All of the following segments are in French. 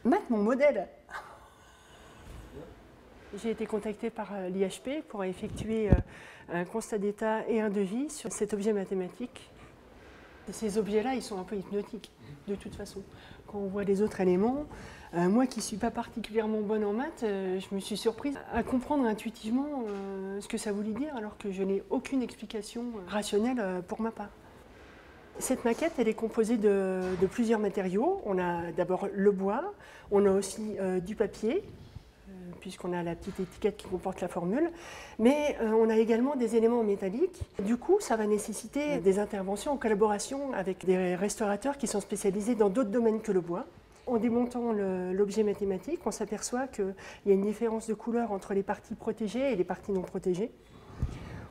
Matt, mon modèle. J'ai été contactée par l'IHP pour effectuer un constat d'état et un devis sur cet objet mathématique. Ces objets-là, ils sont un peu hypnotiques, de toute façon. Quand on voit les autres éléments, moi qui ne suis pas particulièrement bonne en maths, je me suis surprise à comprendre intuitivement ce que ça voulait dire, alors que je n'ai aucune explication rationnelle pour ma part. Cette maquette, elle est composée de plusieurs matériaux. On a d'abord le bois, on a aussi du papier, puisqu'on a la petite étiquette qui comporte la formule, mais on a également des éléments métalliques. Du coup, ça va nécessiter des interventions en collaboration avec des restaurateurs qui sont spécialisés dans d'autres domaines que le bois. En démontant l'objet mathématique, on s'aperçoit qu'il y a une différence de couleur entre les parties protégées et les parties non protégées.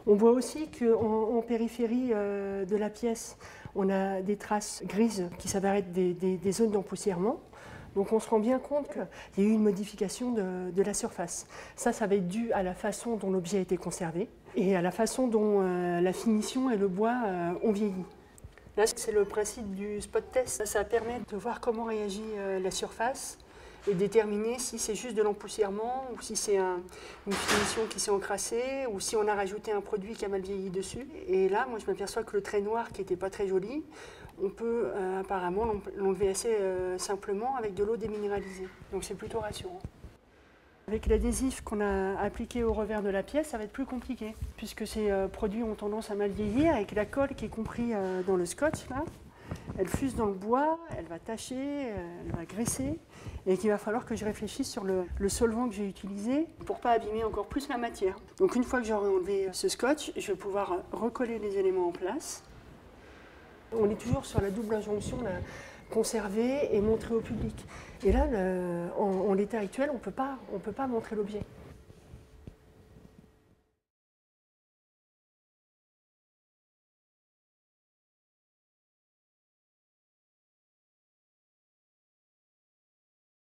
On voit aussi qu'en périphérie de la pièce, on a des traces grises qui s'avèrent être des zones d'empoussièrement. Donc on se rend bien compte qu'il y a eu une modification de la surface. Ça va être dû à la façon dont l'objet a été conservé et à la façon dont la finition et le bois ont vieilli. Là, c'est le principe du spot test. Ça permet de voir comment réagit la surface et déterminer si c'est juste de l'empoussièrement ou si c'est une finition qui s'est encrassée ou si on a rajouté un produit qui a mal vieilli dessus. Et là, moi, je m'aperçois que le trait noir qui n'était pas très joli, on peut apparemment l'enlever assez simplement avec de l'eau déminéralisée. Donc c'est plutôt rassurant. Avec l'adhésif qu'on a appliqué au revers de la pièce, ça va être plus compliqué, puisque ces produits ont tendance à mal vieillir. Avec la colle qui est comprise dans le scotch, là, elle fuse dans le bois, elle va tacher, elle va graisser, et qu'il va falloir que je réfléchisse sur le solvant que j'ai utilisé pour ne pas abîmer encore plus la matière. Donc une fois que j'aurai enlevé ce scotch, je vais pouvoir recoller les éléments en place. On est toujours sur la double injonction, là, conserver et montrer au public. Et là, en l'état actuel, on peut pas montrer l'objet.